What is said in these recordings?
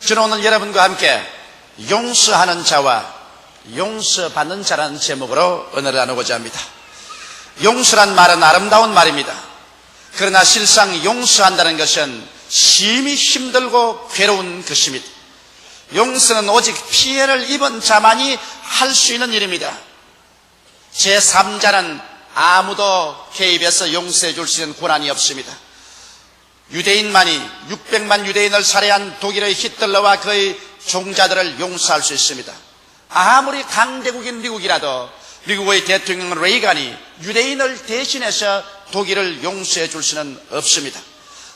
저는 오늘 여러분과 함께 용서하는 자와 용서받는 자라는 제목으로 은혜를 나누고자 합니다. 용서란 말은 아름다운 말입니다. 그러나 실상 용서한다는 것은 심히 힘들고 괴로운 것입니다. 용서는 오직 피해를 입은 자만이 할 수 있는 일입니다. 제3자는 아무도 개입해서 용서해 줄 수 있는 권한이 없습니다. 유대인만이 600만 유대인을 살해한 독일의 히틀러와 그의 종자들을 용서할 수 있습니다. 아무리 강대국인 미국이라도 미국의 대통령 레이간이 유대인을 대신해서 독일을 용서해 줄 수는 없습니다.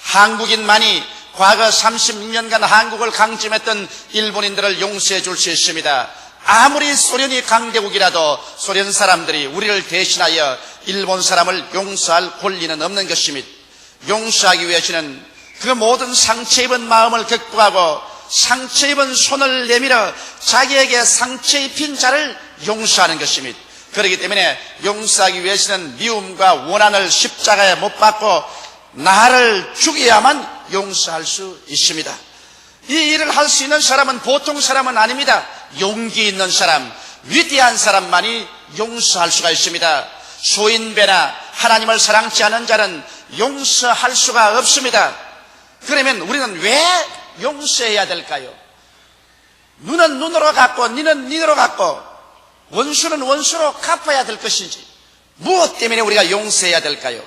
한국인만이 과거 36년간 한국을 강점했던 일본인들을 용서해 줄 수 있습니다. 아무리 소련이 강대국이라도 소련 사람들이 우리를 대신하여 일본 사람을 용서할 권리는 없는 것입니다. 용서하기 위해서는 그 모든 상처 입은 마음을 극복하고 상처 입은 손을 내밀어 자기에게 상처 입힌 자를 용서하는 것입니다. 그렇기 때문에 용서하기 위해서는 미움과 원한을 십자가에 못 박고 나를 죽여야만 용서할 수 있습니다. 이 일을 할 수 있는 사람은 보통 사람은 아닙니다. 용기 있는 사람, 위대한 사람만이 용서할 수가 있습니다. 소인배나 하나님을 사랑치 않은 자는 용서할 수가 없습니다. 그러면 우리는 왜 용서해야 될까요? 눈은 눈으로 갚고 니는 니로 갚고 원수는 원수로 갚아야 될 것인지 무엇 때문에 우리가 용서해야 될까요?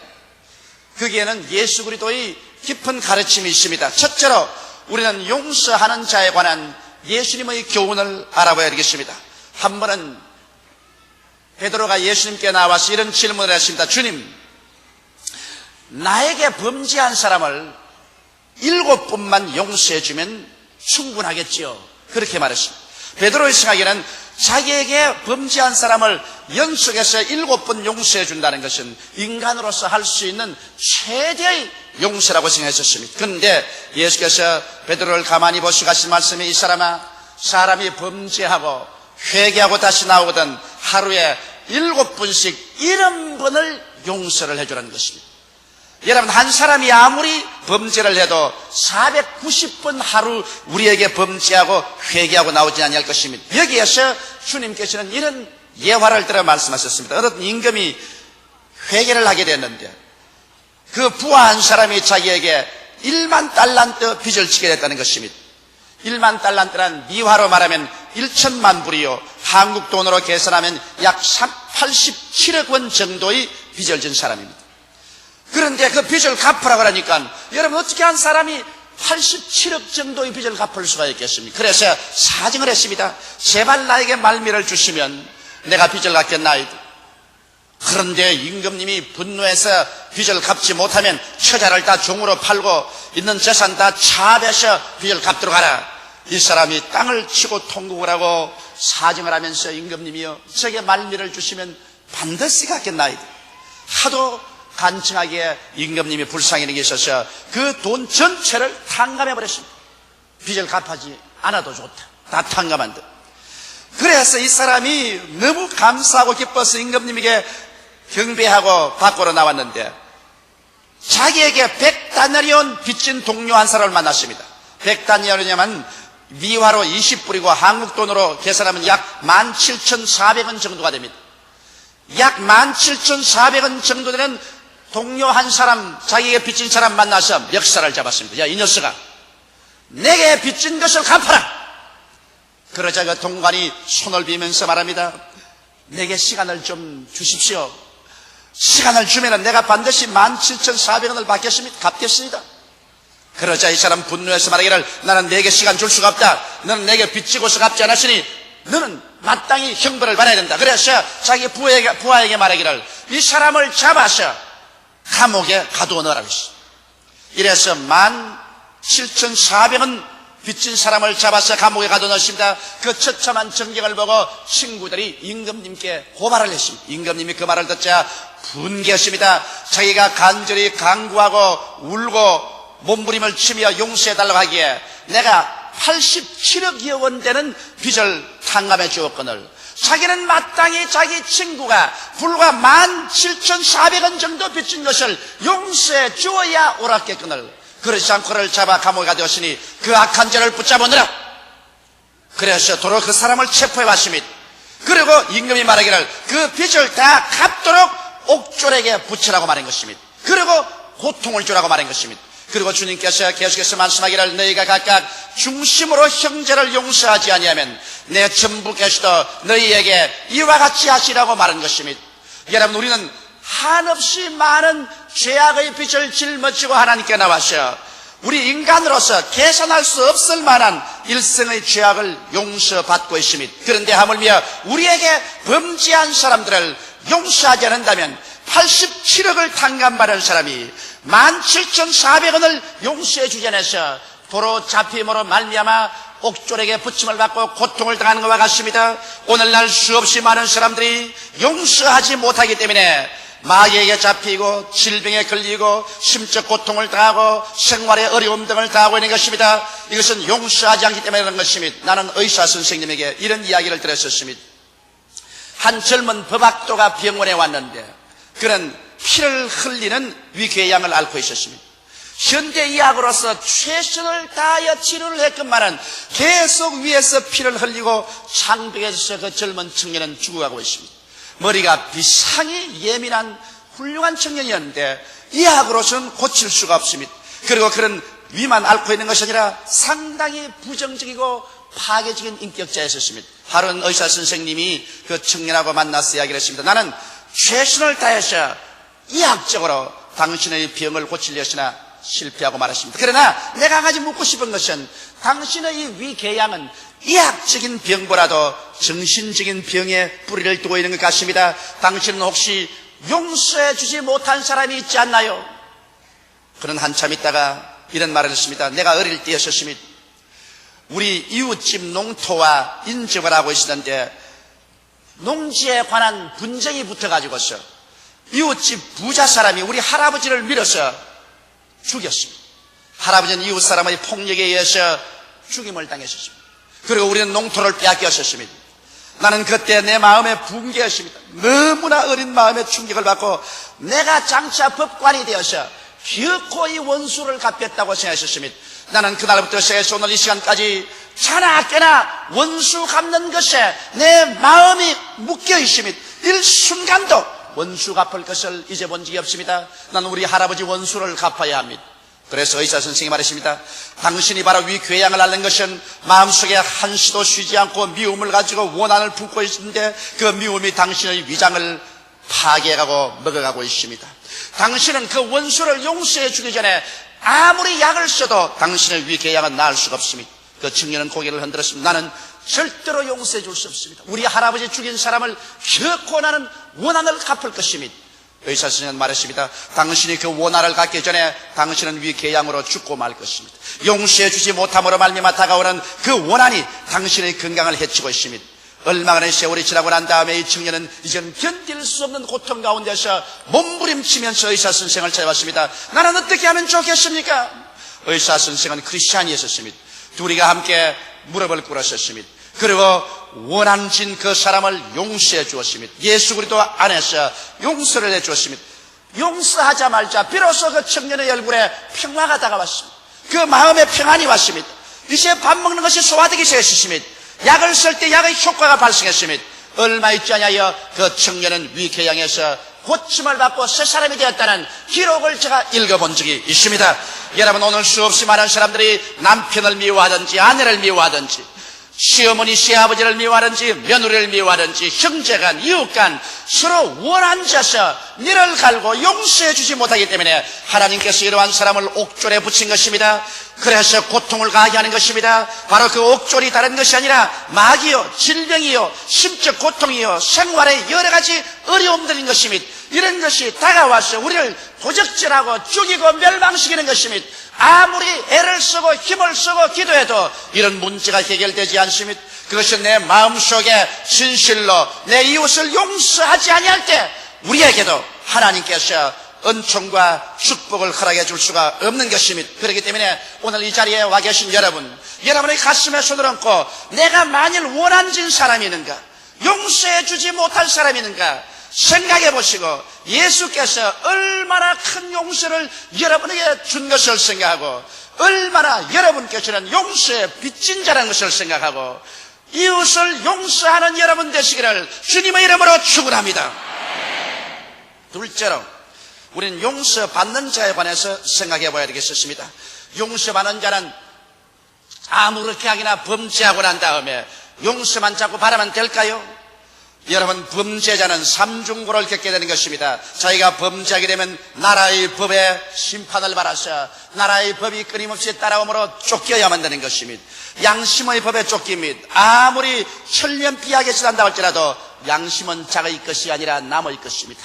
거기에는 예수 그리스도의 깊은 가르침이 있습니다. 첫째로 우리는 용서하는 자에 관한 예수님의 교훈을 알아봐야 되겠습니다. 한 번은 베드로가 예수님께 나와서 이런 질문을 했습니다. 주님, 나에게 범죄한 사람을 7번만 용서해 주면 충분하겠지요. 그렇게 말했습니다. 베드로의 생각에는 자기에게 범죄한 사람을 연속해서 7번 용서해 준다는 것은 인간으로서 할 수 있는 최대의 용서라고 생각했었습니다. 그런데 예수께서 베드로를 가만히 보시고 하신 말씀이 이 사람이 범죄하고 회개하고 다시 나오거든 하루에 7번씩 70번을 용서를 해주라는 것입니다. 여러분, 한 사람이 아무리 범죄를 해도 490번 하루 우리에게 범죄하고 회개하고 나오지 않을 것입니다. 여기에서 주님께서는 이런 예화를 들어 말씀하셨습니다. 어떤 임금이 회개를 하게 됐는데 그 부한 사람이 자기에게 1만 달란트 빚을 지게 됐다는 것입니다. 1만 달란트란 미화로 말하면 1천만 불이요, 한국 돈으로 계산하면 약 87억 원 정도의 빚을 진 사람입니다. 그런데 그 빚을 갚으라고 하니까 여러분, 어떻게 한 사람이 87억 정도의 빚을 갚을 수가 있겠습니까? 그래서 사정을 했습니다. 제발 나에게 말미를 주시면 내가 빚을 갚겠나이다. 그런데 임금님이 분노해서 빚을 갚지 못하면 처자를 다 종으로 팔고 있는 재산 다 차압해서 빚을 갚도록 하라. 이 사람이 땅을 치고 통곡을 하고 사정을 하면서 임금님이여, 저에게 말미를 주시면 반드시 갚겠나이다. 하도 간청하게 임금님이 불쌍히 여기셔서 그 돈 전체를 탕감해버렸습니다. 빚을 갚아지 않아도 좋다, 다 탕감한다. 그래서 이 사람이 너무 감사하고 기뻐서 임금님에게 경배하고 밖으로 나왔는데 자기에게 100다나리온 빚진 동료 한 사람을 만났습니다. 100다나리온이면 미화로 20불이고 한국 돈으로 계산하면 약 17,400원 정도가 됩니다. 약 17,400원 정도 되는 동료 한 사람, 자기에게 빚진 사람 만나서 멱살을 잡았습니다. 야, 이 녀석아, 내게 빚진 것을 갚아라. 그러자 그 동관이 손을 비면서 말합니다. 내게 시간을 좀 주십시오. 시간을 주면 내가 반드시 17,400원을 갚겠습니다. 그러자 이 사람 분노해서 말하기를, 나는 내게 시간 줄 수가 없다. 너는 내게 빚지고서 갚지 않았으니 너는 마땅히 형벌을 받아야 된다. 그래서 자기 부하에게 말하기를, 이 사람을 잡아서 감옥에 가두어 넣으라고 했어. 이래서 17,400원 빚진 사람을 잡아서 감옥에 가둬 넣습니다. 그 처참한 전경을 보고 친구들이 임금님께 고발을 했습니다. 임금님이 그 말을 듣자 분개했습니다. 자기가 간절히 간구하고 울고 몸부림을 치며 용서해달라고 하기에 내가 87억여 원 되는 빚을 탕감해 주었거늘 자기는 마땅히 자기 친구가 불과 17,400원 정도 빚진 것을 용서해 주어야 옳았겠거늘 그렇지 않고 그를 잡아 감옥에 가두었으니 그 악한 자를 붙잡으느라. 그래서 도로 그 사람을 체포해 왔습니다. 그리고 임금이 말하기를 그 빚을 다 갚도록 옥졸에게 붙이라고 말한 것입니다. 그리고 고통을 주라고 말한 것입니다. 그리고 주님께서 계속해서 말씀하기를 너희가 각각 중심으로 형제를 용서하지 아니하면 내 전부께서도 너희에게 이와 같이 하시라고 말한 것입니다. 여러분, 우리는 한없이 많은 죄악의 빚을 짊어지고 하나님께 나와서 우리 인간으로서 계산할 수 없을 만한 일생의 죄악을 용서받고 있습니다. 그런데 하물며 우리에게 범죄한 사람들을 용서하지 않는다면 87억을 탕감받은 사람이 17,400원을 용서해 주지 않아서 도로 잡힘으로 말미암아 옥졸에게 붙임을 받고 고통을 당하는 것과 같습니다. 오늘날 수없이 많은 사람들이 용서하지 못하기 때문에 마귀에게 잡히고 질병에 걸리고 심적 고통을 당하고 생활의 어려움 등을 당하고 있는 것입니다. 이것은 용서하지 않기 때문에 그런 것입니다. 나는 의사 선생님에게 이런 이야기를 들었었습니다. 한 젊은 법학도가 병원에 왔는데 그는 피를 흘리는 위궤양을 앓고 있었습니다. 현대의학으로서 최선을 다하여 치료를 했건만은 계속 위에서 피를 흘리고 창백해져서 그 젊은 청년은 죽어가고 있습니다. 머리가 비상히 예민한 훌륭한 청년이었는데 의학으로서는 고칠 수가 없습니다. 그리고 그런 위만 앓고 있는 것이 아니라 상당히 부정적이고 파괴적인 인격자였습니다. 하루는 의사 선생님이 그 청년하고 만나서 이야기를 했습니다. 나는 최선을 다해서 의학적으로 당신의 병을 고치려 했으나 실패하고 말았습니다. 그러나 내가 한 가지 묻고 싶은 것은 당신의 이 위궤양은 의학적인 병보다도 정신적인 병에 뿌리를 두고 있는 것 같습니다. 당신은 혹시 용서해 주지 못한 사람이 있지 않나요? 그는 한참 있다가 이런 말을 했습니다. 내가 어릴 때였습니다. 우리 이웃집 농토와 인접을 하고 있었는데 농지에 관한 분쟁이 붙어가지고서 이웃집 부자 사람이 우리 할아버지를 밀어서 죽였습니다. 할아버지는 이웃 사람의 폭력에 의해서 죽임을 당했었습니다. 그리고 우리는 농토를 빼앗겼었습니다. 나는 그때 내 마음에 붕괴했습니다. 너무나 어린 마음에 충격을 받고 내가 장차 법관이 되어서 결코 이 원수를 갚겠다고 생각했습니다. 나는 그날부터 시작해서 오늘 이 시간까지 자나 깨나 원수 갚는 것에 내 마음이 묶여 있습니다. 일순간도 원수 갚을 것을 잊어본 적이 없습니다. 나는 우리 할아버지 원수를 갚아야 합니다. 그래서 의사 선생님이 말했습니다. 당신이 바로 위궤양을 앓는 것은 마음속에 한시도 쉬지 않고 미움을 가지고 원한을 품고 있는데 그 미움이 당신의 위장을 파괴하고 먹어가고 있습니다. 당신은 그 원수를 용서해 주기 전에 아무리 약을 써도 당신의 위궤양은 나을 수가 없습니다. 그 청년은 고개를 흔들었습니다. 나는 절대로 용서해 줄 수 없습니다. 우리 할아버지 죽인 사람을 결코 나는 원한을 갚을 것입니다. 의사 선생님은 말했습니다. 당신이 그 원한을 갖기 전에 당신은 위궤양으로 죽고 말 것입니다. 용서해 주지 못함으로 말미암아 다가오는 그 원한이 당신의 건강을 해치고 있습니다. 얼마간의 세월이 지나고 난 다음에 이 청년은 이제는 견딜 수 없는 고통 가운데서 몸부림치면서 의사 선생을 찾아왔습니다. 나는 어떻게 하면 좋겠습니까? 의사 선생은 크리스찬이었습니다. 둘이가 함께 무릎을 꿇었습니다. 그리고 원한진 그 사람을 용서해 주었습니다. 예수 그리스도 안에서 용서를 해 주었습니다. 용서하자마자 비로소 그 청년의 얼굴에 평화가 다가왔습니다. 그 마음에 평안이 왔습니다. 이제 밥 먹는 것이 소화되기 시작했습니다. 약을 쓸 때 약의 효과가 발생했습니다. 얼마 있지 않아요 그 청년은 위궤양에서 고침을 받고 새 사람이 되었다는 기록을 제가 읽어본 적이 있습니다. 여러분, 오늘 수없이 많은 사람들이 남편을 미워하든지 아내를 미워하든지 시어머니 시아버지를 미워하든지 며느리를 미워하든지 형제간 이웃간 서로 원한져서 니를 갈고 용서해 주지 못하기 때문에 하나님께서 이러한 사람을 옥졸에 붙인 것입니다. 그래서 고통을 가하게 하는 것입니다. 바로 그 옥졸이 다른 것이 아니라 마귀요, 질병이요, 심적 고통이요, 생활의 여러 가지 어려움들인 것입니다. 이런 것이 다가와서 우리를 도적질하고 죽이고 멸망시키는 것입니다. 아무리 애를 쓰고 힘을 쓰고 기도해도 이런 문제가 해결되지 않습니다. 그것은 내 마음속에 진실로 내 이웃을 용서하지 아니할 때 우리에게도 하나님께서 은총과 축복을 허락해 줄 수가 없는 것입니다. 그렇기 때문에 오늘 이 자리에 와 계신 여러분의 가슴에 손을 얹고 내가 만일 원한진 사람이 있는가, 용서해 주지 못할 사람이 있는가, 생각해 보시고 예수께서 얼마나 큰 용서를 여러분에게 준 것을 생각하고 얼마나 여러분께서는 용서의 빚진 자라는 것을 생각하고 이웃을 용서하는 여러분 되시기를 주님의 이름으로 축원합니다. 둘째로 우리는 용서받는 자에 관해서 생각해 봐야 되겠습니다. 용서받는 자는 아무렇게 하기나 범죄하고 난 다음에 용서만 자꾸 바라면 될까요? 여러분, 범죄자는 삼중고를 겪게 되는 것입니다. 자기가 범죄하게 되면 나라의 법에 심판을 받아서 나라의 법이 끊임없이 따라오므로 쫓겨야만 되는 것입니다. 양심의 법에 쫓깁니다. 아무리 천년비하게 지난다고 할지라도 양심은 자기의 것이 아니라 남의 것입니다.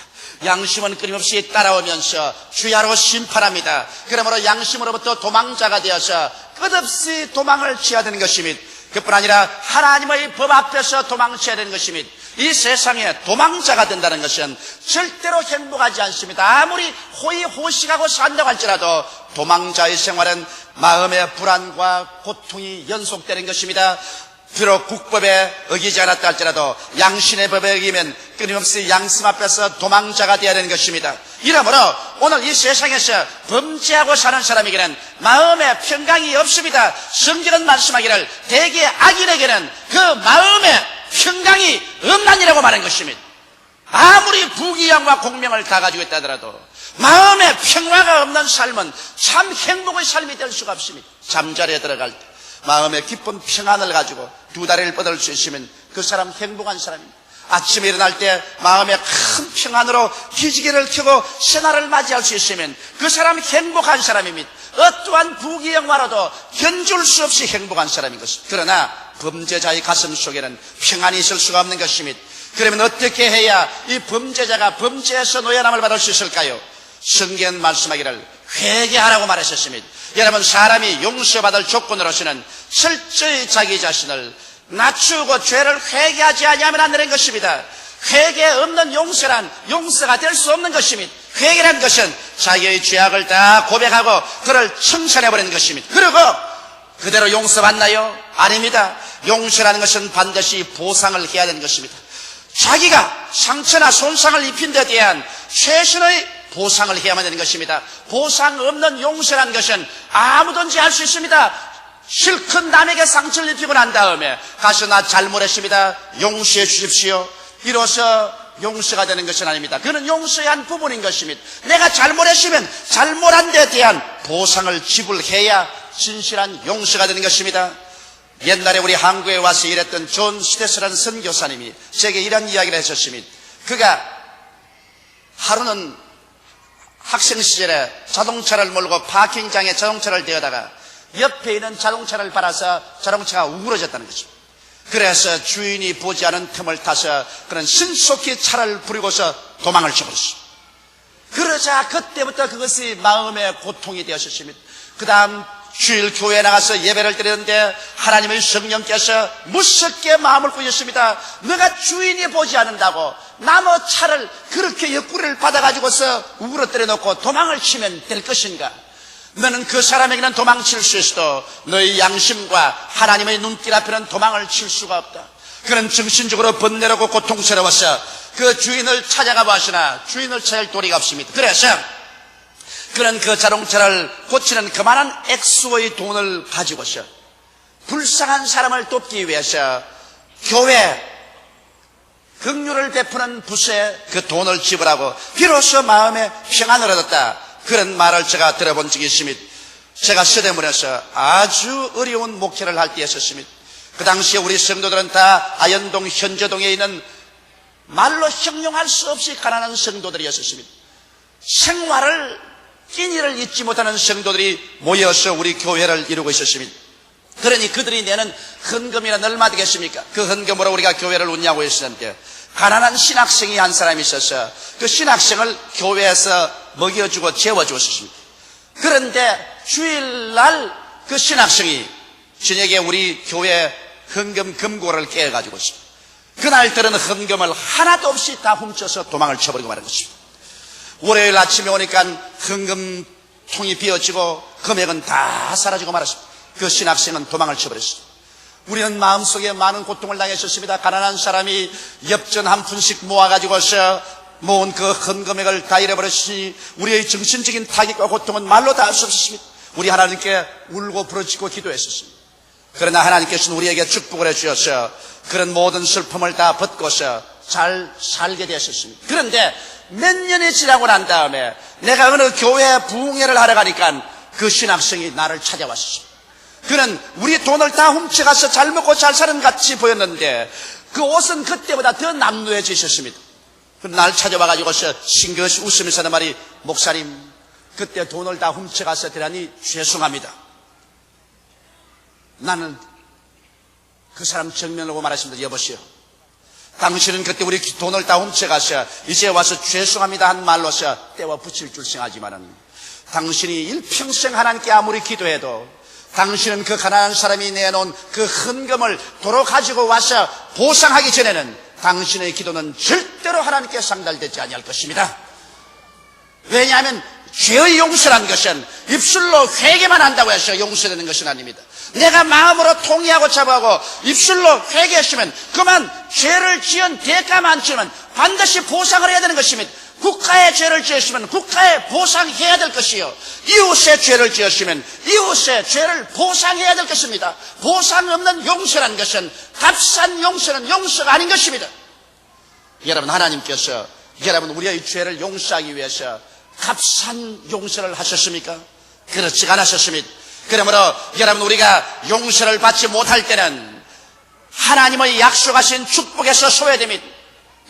양심은 끊임없이 따라오면서 주야로 심판합니다. 그러므로 양심으로부터 도망자가 되어서 끝없이 도망을 취해야 되는 것입니다. 그뿐 아니라 하나님의 법 앞에서 도망쳐야 되는 것입니다. 이 세상에 도망자가 된다는 것은 절대로 행복하지 않습니다. 아무리 호의호식하고 산다고 할지라도 도망자의 생활은 마음의 불안과 고통이 연속되는 것입니다. 비록 국법에 어기지 않았다 할지라도 양심의 법에 어기면 끊임없이 양심 앞에서 도망자가 되어야 되는 것입니다. 이러므로 오늘 이 세상에서 범죄하고 사는 사람에게는 마음에 평강이 없습니다. 성경은 말씀하기를 대개 악인에게는 그 마음에 평강이 없나니라고 말한 것입니다. 아무리 부귀영화 공명을 다 가지고 있다 하더라도 마음에 평화가 없는 삶은 참 행복의 삶이 될 수가 없습니다. 잠자리에 들어갈 때 마음에 깊은 평안을 가지고 두 다리를 뻗을 수 있으면 그 사람 행복한 사람입니다. 아침에 일어날 때 마음에 큰 평안으로 기지개를 켜고 새날을 맞이할 수 있으면 그 사람 행복한 사람입니다. 어떠한 부귀영화로도 견줄 수 없이 행복한 사람인 것입니다. 그러나 범죄자의 가슴 속에는 평안이 있을 수가 없는 것입니다. 그러면 어떻게 해야 이 범죄자가 범죄에서 노연함을 받을 수 있을까요? 성경 말씀하기를 회개하라고 말하셨습니다. 여러분, 사람이 용서받을 조건으로서는 철저히 자기 자신을 낮추고 죄를 회개하지 아니하면 안 되는 것입니다. 회개 없는 용서란 용서가 될 수 없는 것입니다. 회개라는 것은 자기의 죄악을 다 고백하고 그를 청산해버리는 것입니다. 그리고 그대로 용서받나요? 아닙니다. 용서라는 것은 반드시 보상을 해야 되는 것입니다. 자기가 상처나 손상을 입힌 데 대한 최선의 보상을 해야만 되는 것입니다. 보상 없는 용서라는 것은 아무든지 할 수 있습니다. 실컷 남에게 상처를 입히고 난 다음에 가서 나 잘못했습니다, 용서해 주십시오, 이로써 용서가 되는 것은 아닙니다. 그는 용서의 한 부분인 것입니다. 내가 잘못했으면 잘못한 데 대한 보상을 지불해야 진실한 용서가 되는 것입니다. 옛날에 우리 한국에 와서 일했던 존 스테스라는 선교사님이 제게 이런 이야기를 했었습니다. 그가 하루는 학생 시절에 자동차를 몰고 파킹장에 자동차를 대다가 옆에 있는 자동차를 받아서 자동차가 우그러졌다는 거죠. 그래서 주인이 보지 않은 틈을 타서 그는 신속히 차를 부리고서 도망을 쳐버렸습니다. 그러자 그때부터 그것이 마음의 고통이 되었습니다. 그 다음 주일 교회에 나가서 예배를 드렸는데 하나님의 성령께서 무섭게 마음을 꾸셨습니다. 너가 주인이 보지 않는다고 남의 차를 그렇게 옆구리를 받아가지고서 우그러뜨려 놓고 도망을 치면 될 것인가? 너는 그 사람에게는 도망칠 수 있어도 너의 양심과 하나님의 눈길 앞에는 도망을 칠 수가 없다. 그는 정신적으로 번뇌롭고 고통스러워서 그 주인을 찾아가 보았으나 주인을 찾을 도리가 없습니다. 그래서 그는 그 자동차를 고치는 그만한 액수의 돈을 가지고서 불쌍한 사람을 돕기 위해서 교회 긍휼을 베푸는 붓에 그 돈을 지불하고 비로소 마음에 평안을 얻었다. 그런 말을 제가 들어본 적이 있습니다. 제가 서대문에서 아주 어려운 목회를 할 때였었습니다. 그 당시에 우리 성도들은 다 아현동 현저동에 있는 말로 형용할 수 없이 가난한 성도들이었습니다. 생활을 끼니를 잊지 못하는 성도들이 모여서 우리 교회를 이루고 있었습니다. 그러니 그들이 내는 헌금이란 얼마 되겠습니까? 그 헌금으로 우리가 교회를 운영하고 있었는데 가난한 신학생이 한 사람이 있어서 그 신학생을 교회에서 먹여주고 재워주었습니다. 그런데 주일날 그 신학생이 저녁에 우리 교회 헌금 금고를 깨가지고 있습니다. 그날 들은 헌금을 하나도 없이 다 훔쳐서 도망을 쳐버리고 말한 것입니다. 월요일 아침에 오니까 헌금통이 비어지고 금액은 다 사라지고 말았습니다. 그 신학생은 도망을 쳐버렸습니다. 우리는 마음속에 많은 고통을 당했었습니다. 가난한 사람이 엽전 한 푼씩 모아가지고서 모은 그 큰 금액을 다 잃어버렸으니 우리의 정신적인 타격과 고통은 말로 다 할 수 없었습니다. 우리 하나님께 울고 부르짖고 기도했었습니다. 그러나 하나님께서는 우리에게 축복을 해주셔서 그런 모든 슬픔을 다 벗고서 잘 살게 되었습니다. 그런데 몇 년이 지나고 난 다음에 내가 어느 교회 부흥회를 하러 가니까 그 신학생이 나를 찾아왔습니다. 그는 우리 돈을 다 훔쳐가서 잘 먹고 잘 사는 같이 보였는데 그 옷은 그때보다 더 남루해져 있었습니다. 날 찾아와가지고서 싱긋이 웃으면서 하는 말이, 목사님, 그때 돈을 다 훔쳐가서 대단히 죄송합니다. 나는 그 사람 정면을 보고 말했습니다. 여보시오, 당신은 그때 우리 돈을 다 훔쳐가서 이제 와서 죄송합니다 한 말로서 때와 붙일 줄 생각하지만은 당신이 일평생 하나님께 아무리 기도해도 당신은 그 가난한 사람이 내놓은 그 헌금을 도로 가지고 와서 보상하기 전에는 당신의 기도는 절대로 하나님께 상달되지 아니할 것입니다. 왜냐하면 죄의 용서란 것은 입술로 회개만 한다고 해서 용서되는 것은 아닙니다. 내가 마음으로 통회하고 자부하고 입술로 회개했으면 그만 죄를 지은 대가만 치면 반드시 보상을 해야 되는 것입니다. 국가의 죄를 지었으면 국가에 보상해야 될 것이요, 이웃의 죄를 지었으면 이웃의 죄를 보상해야 될 것입니다. 보상 없는 용서란 것은, 값싼 용서는 용서가 아닌 것입니다. 여러분, 하나님께서 여러분 우리의 죄를 용서하기 위해서 값싼 용서를 하셨습니까? 그렇지 않으셨습니다. 그러므로 여러분, 우리가 용서를 받지 못할 때는 하나님의 약속하신 축복에서 소외됩니다.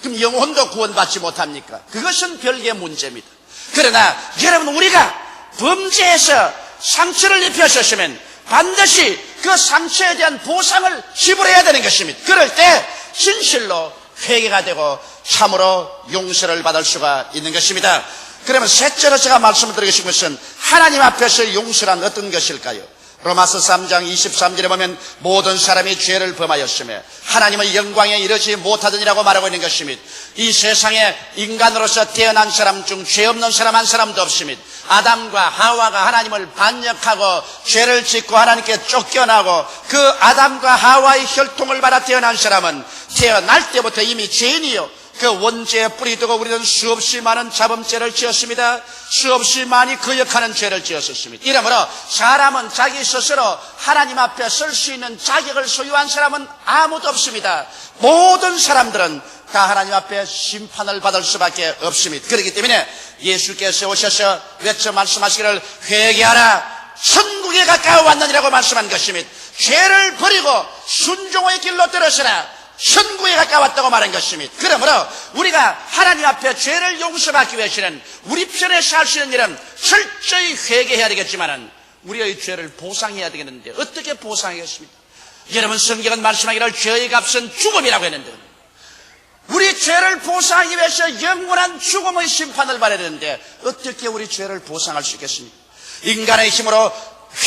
그럼 영혼도 구원받지 못합니까? 그것은 별개의 문제입니다. 그러나 여러분, 우리가 범죄에서 상처를 입혔었으면 반드시 그 상처에 대한 보상을 지불해야 되는 것입니다. 그럴 때 진실로 회개가 되고 참으로 용서를 받을 수가 있는 것입니다. 그러면 셋째로 제가 말씀을 드리고 싶은 것은 하나님 앞에서 용서란 어떤 것일까요? 로마서 3장 23절에 보면 모든 사람이 죄를 범하였으며 하나님의 영광에 이르지 못하더니라고 말하고 있는 것입니다. 이 세상에 인간으로서 태어난 사람 중 죄 없는 사람 한 사람도 없습니다. 아담과 하와가 하나님을 반역하고 죄를 짓고 하나님께 쫓겨나고 그 아담과 하와의 혈통을 받아 태어난 사람은 태어날 때부터 이미 죄인이요, 그 원죄에 뿌리 두고 우리는 수없이 많은 자범죄를 지었습니다. 수없이 많이 거역하는 죄를 지었었습니다. 이러므로 사람은 자기 스스로 하나님 앞에 설 수 있는 자격을 소유한 사람은 아무도 없습니다. 모든 사람들은 다 하나님 앞에 심판을 받을 수밖에 없습니다. 그렇기 때문에 예수께서 오셔서 외쳐 말씀하시기를 회개하라, 천국에 가까워 왔느니라고 말씀한 것입니다. 죄를 버리고 순종의 길로 들어서라, 천국에 가까웠다고 말한 것입니다. 그러므로 우리가 하나님 앞에 죄를 용서받기 위해서는 우리 편에서 할 수 있는 일은 철저히 회개해야 되겠지만 우리의 죄를 보상해야 되겠는데 어떻게 보상하겠습니까? 여러분, 성경은 말씀하기를 죄의 값은 죽음이라고 했는데 우리 죄를 보상하기 위해서 영원한 죽음의 심판을 받아야 되는데 어떻게 우리 죄를 보상할 수 있겠습니까? 인간의 힘으로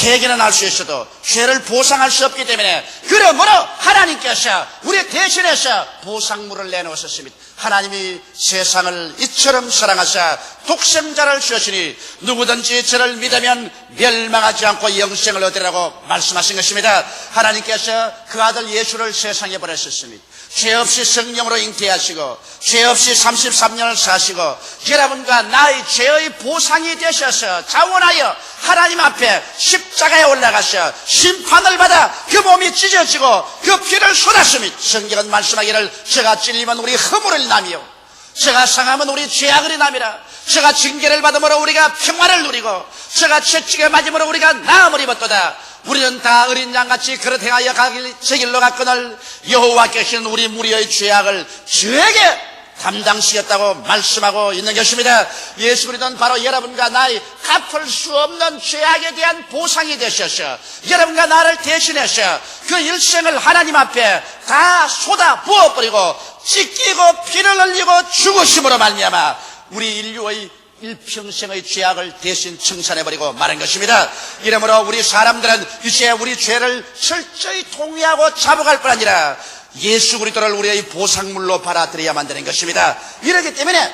회개는 할 수 있어도 죄를 보상할 수 없기 때문에, 그러므로 하나님께서 우리 대신해서 보상물을 내놓으셨습니다. 하나님이 세상을 이처럼 사랑하사 독생자를 주셨으니 누구든지 저를 믿으면 멸망하지 않고 영생을 얻으라고 말씀하신 것입니다. 하나님께서 그 아들 예수를 세상에 보내셨습니다. 죄 없이 성령으로 잉태하시고 죄 없이 33년을 사시고 여러분과 나의 죄의 보상이 되셔서 자원하여 하나님 앞에 십자가에 올라가셔 심판을 받아 그 몸이 찢어지고 그 피를 쏟았습니다. 성경은 말씀하기를 저가 찔리면 우리 허물을 남이요 저가 상하면 우리 죄악을 남이라. 저가 징계를 받음으로 우리가 평화를 누리고 저가 채찍에 맞음으로 우리가 나음을 입었도다. 우리는 다 어린 양같이 그릇 행하여 제 길로 갔거늘 여호와께서는 우리 무리의 죄악을 저에게 담당시켰다고 말씀하고 있는 것입니다. 예수 그리스도는 바로 여러분과 나의 갚을 수 없는 죄악에 대한 보상이 되셔서 여러분과 나를 대신해서 그 일생을 하나님 앞에 다 쏟아 부어버리고 찢기고 피를 흘리고 죽으심으로 말미암아 우리 인류의 일평생의 죄악을 대신 청산해버리고 말한 것입니다. 이러므로 우리 사람들은 이제 우리 죄를 철저히 통회하고 자복할 뿐 아니라 예수 그리스도를 우리의 보상물로 받아들여야만 되는 것입니다. 이렇기 때문에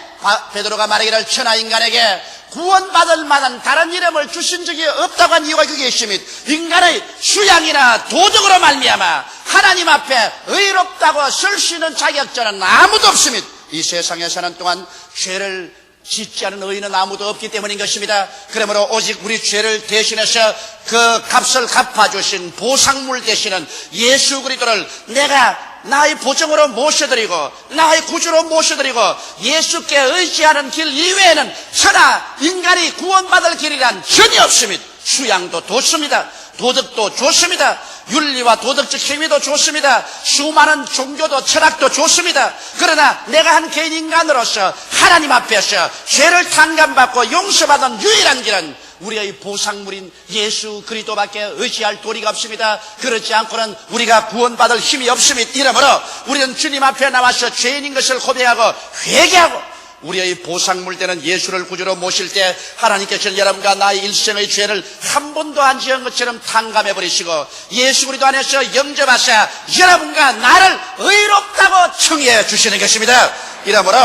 베드로가 말하기를 천하 인간에게 구원받을 만한 다른 이름을 주신 적이 없다고 한 이유가 그게 있습니다. 인간의 수양이나 도덕으로 말미암아 하나님 앞에 의롭다고 쓸 수 있는 자격자는 아무도 없습니다. 이 세상에 사는 동안 죄를 짓지 않은 의인은 아무도 없기 때문인 것입니다. 그러므로 오직 우리 죄를 대신해서 그 값을 갚아주신 보상물 되시는 예수 그리스도를 내가 나의 보정으로 모셔드리고 나의 구주로 모셔드리고 예수께 의지하는 길 이외에는 천하 인간이 구원받을 길이란 전혀 없습니다. 수양도 좋습니다. 도덕도 좋습니다. 윤리와 도덕적 행위도 좋습니다. 수많은 종교도 철학도 좋습니다. 그러나 내가 한 개인 인간으로서 하나님 앞에서 죄를 탕감받고 용서받은 유일한 길은 우리의 보상물인 예수 그리스도밖에 의지할 도리가 없습니다. 그렇지 않고는 우리가 구원받을 힘이 없습니다. 이러므로 우리는 주님 앞에 나와서 죄인인 것을 고백하고 회개하고 우리의 보상물 되는 예수를 구주로 모실 때 하나님께서는 여러분과 나의 일생의 죄를 한 번도 안 지은 것처럼 탕감해버리시고 예수 그리스도 안에서 영접하사 여러분과 나를 의롭다고 청해 주시는 것입니다. 이러므로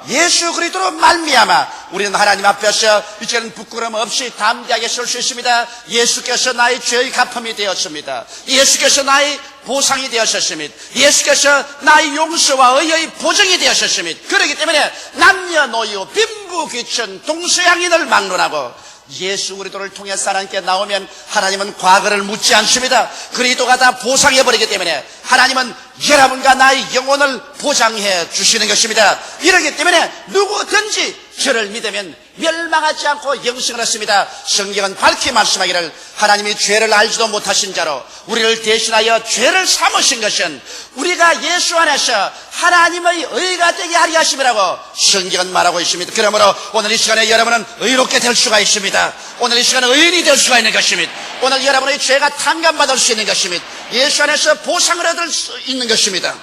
예수 그리스도로 말미암아 우리는 하나님 앞에서 이제는 부끄러움 없이 담대하게 설 수 있습니다. 예수께서 나의 죄의 갚음이 되었습니다. 예수께서 나의 보상이 되었습니다. 예수께서 나의 용서와 의의 보증이 되었습니다. 그렇기 때문에 남녀노소 빈부귀천 동서양인을 막론하고 예수 그리스도를 통해서 하나님께 나오면 하나님은 과거를 묻지 않습니다. 그리스도가 다 보상해버리기 때문에 하나님은 여러분과 나의 영혼을 보장해 주시는 것입니다. 이렇기 때문에 누구든지 저를 믿으면 멸망하지 않고 영생을 얻습니다. 성경은 밝히 말씀하기를 하나님이 죄를 알지도 못하신 자로 우리를 대신하여 죄를 삼으신 것은 우리가 예수 안에서 하나님의 의가 되게 하리 하심이라고 성경은 말하고 있습니다. 그러므로 오늘 이 시간에 여러분은 의롭게 될 수가 있습니다. 오늘 이 시간에 의인이 될 수가 있는 것입니다. 오늘 여러분의 죄가 탕감받을 수 있는 것입니다. 예수 안에서 보상을 얻을 수 있는 것입니다.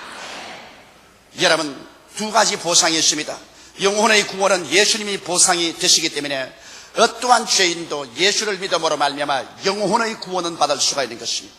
여러분, 두 가지 보상이 있습니다. 영혼의 구원은 예수님이 보상이 되시기 때문에 어떠한 죄인도 예수를 믿음으로 말미암아 영혼의 구원은 받을 수가 있는 것입니다.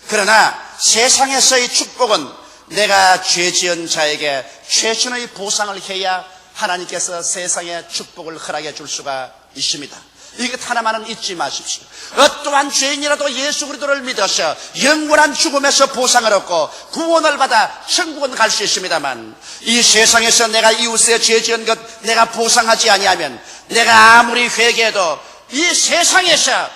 그러나 세상에서의 축복은 내가 죄 지은 자에게 최선의 보상을 해야 하나님께서 세상에 축복을 허락해 줄 수가 있습니다. 이것 하나만은 잊지 마십시오. 어떠한 죄인이라도 예수 그리스도를 믿어서 영원한 죽음에서 보상을 얻고 구원을 받아 천국은 갈 수 있습니다만 이 세상에서 내가 이웃에 죄 지은 것 내가 보상하지 아니하면 내가 아무리 회개해도 이 세상에서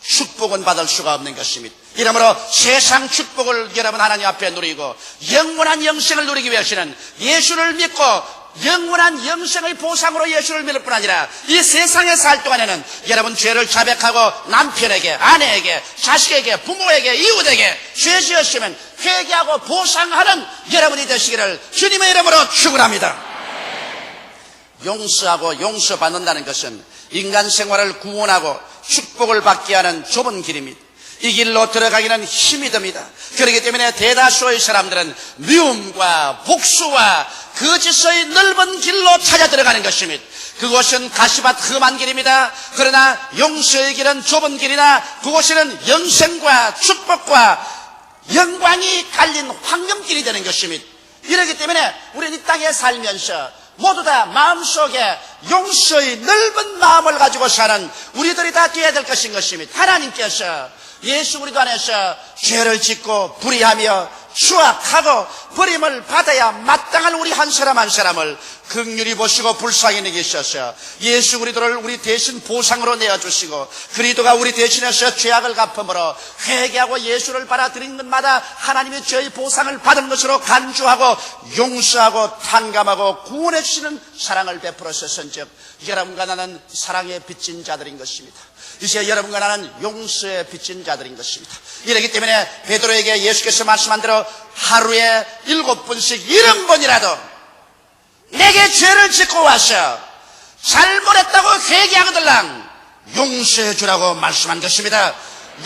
축복은 받을 수가 없는 것입니다. 이러므로 세상 축복을 여러분 하나님 앞에 누리고 영원한 영생을 누리기 위해서는 예수를 믿고 영원한 영생의 보상으로 예수를 믿을 뿐 아니라 이 세상에 살 동안에는 여러분 죄를 자백하고 남편에게, 아내에게, 자식에게, 부모에게, 이웃에게 죄 지었으면 회개하고 보상하는 여러분이 되시기를 주님의 이름으로 축원합니다. 용서하고 용서받는다는 것은 인간 생활을 구원하고 축복을 받게 하는 좁은 길입니다. 이 길로 들어가기는 힘이 듭니다. 그렇기 때문에 대다수의 사람들은 미움과 복수와 거짓의 넓은 길로 찾아 들어가는 것입니다. 그곳은 가시밭 험한 길입니다. 그러나 용서의 길은 좁은 길이나 그곳에는 영생과 축복과 영광이 갈린 황금길이 되는 것입니다. 이렇기 때문에 우리는 이 땅에 살면서 모두 다 마음속에 용서의 넓은 마음을 가지고 사는 우리들이 다 되어야 될 것인 것입니다. 하나님께서 예수 그리스도 안에서 죄를 짓고 불의하며 추악하고 버림을 받아야 마땅한 우리 한 사람 한 사람을 긍휼히 보시고 불쌍히 여기셔서 예수 그리스도를 우리 대신 보상으로 내어주시고 그리스도가 우리 대신해서 죄악을 갚음으로 회개하고 예수를 받아들이는 것마다 하나님의 죄의 보상을 받은 것으로 간주하고 용서하고 탕감하고 구원해 주시는 사랑을 베풀어 주셨은즉 여러분과 나는 사랑에 빚진 자들인 것입니다. 이제 여러분과 나는 용서에 빚진 자들인 것입니다. 이렇기 때문에 베드로에게 예수께서 말씀한 대로 하루에 7번씩 70번이라도 내게 죄를 짓고 와서 잘못했다고 회개하거들랑 용서해 주라고 말씀한 것입니다.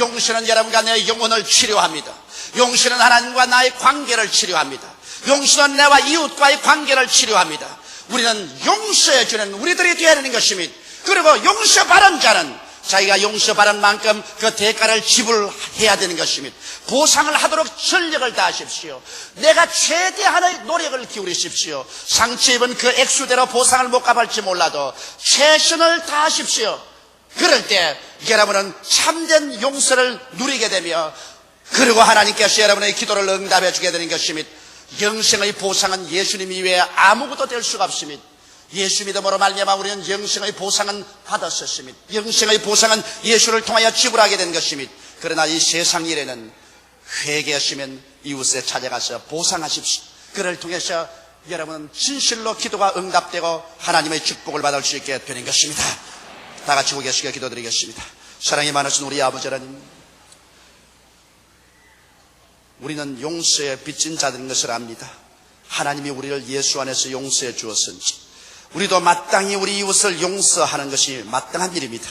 용서는 여러분과 내 영혼을 치료합니다. 용서는 하나님과 나의 관계를 치료합니다. 용서는 내와 이웃과의 관계를 치료합니다. 우리는 용서해 주는 우리들이 되어야 하는 것입니다. 그리고 용서받은 자는 자기가 용서받은 만큼 그 대가를 지불해야 되는 것입니다. 보상을 하도록 전력을 다하십시오. 내가 최대한의 노력을 기울이십시오. 상처 입은 그 액수대로 보상을 못 갚을지 몰라도 최선을 다하십시오. 그럴 때 여러분은 참된 용서를 누리게 되며 그리고 하나님께서 여러분의 기도를 응답해 주게 되는 것입니다. 영생의 보상은 예수님 이외에 아무것도 될 수가 없습니다. 예수 믿음으로 말미암아 우리는 영생의 보상은 받았었습니다. 영생의 보상은 예수를 통하여 지불하게 된 것입니다. 그러나 이 세상 일에는 회개하시면 이웃에 찾아가서 보상하십시오. 그를 통해서 여러분은 진실로 기도가 응답되고 하나님의 축복을 받을 수 있게 되는 것입니다. 다 같이 고개 숙여 기도드리겠습니다. 사랑이 많으신 우리 아버지 하나님, 우리는 용서에 빚진 자들인 것을 압니다. 하나님이 우리를 예수 안에서 용서해 주었은지 우리도 마땅히 우리 이웃을 용서하는 것이 마땅한 일입니다.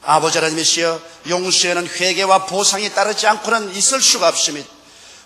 아버지 하나님이시여, 용서에는 회개와 보상이 따르지 않고는 있을 수가 없습니다.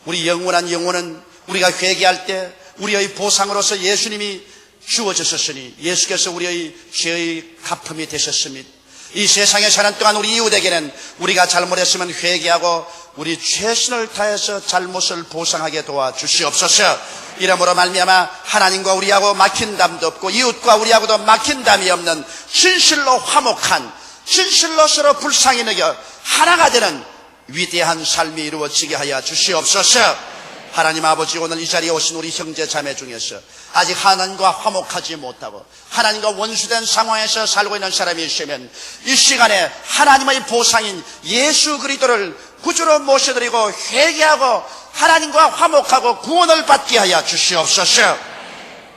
우리 영원한 영혼은 우리가 회개할 때 우리의 보상으로서 예수님이 주어졌으니 예수께서 우리의 죄의 갚음이 되셨습니다. 이 세상에 사는 동안 우리 이웃에게는 우리가 잘못했으면 회개하고 우리 최선을 다해서 잘못을 보상하게 도와주시옵소서. 이러므로 말미암아 하나님과 우리하고 막힌 담도 없고 이웃과 우리하고도 막힌 담이 없는 진실로 화목한, 진실로 서로 불쌍히 여겨 하나가 되는 위대한 삶이 이루어지게 하여 주시옵소서. 하나님 아버지, 오늘 이 자리에 오신 우리 형제 자매 중에서 아직 하나님과 화목하지 못하고 하나님과 원수된 상황에서 살고 있는 사람이 있으면 이 시간에 하나님의 보상인 예수 그리스도를 구주로 모셔드리고 회개하고 하나님과 화목하고 구원을 받게 하여 주시옵소서.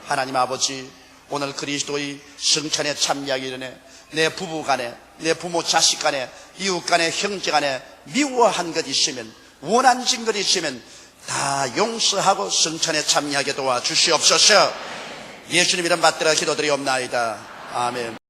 하나님 아버지, 오늘 그리스도의 성찬에 참여하기 전에 내 부부 간에, 내 부모 자식 간에, 이웃 간에, 형제 간에 미워한 것 있으면, 원한진 것 있으면 다 용서하고 성찬에 참여하게 도와주시옵소서. 예수님 이름 받들어 기도드리옵나이다. 아멘.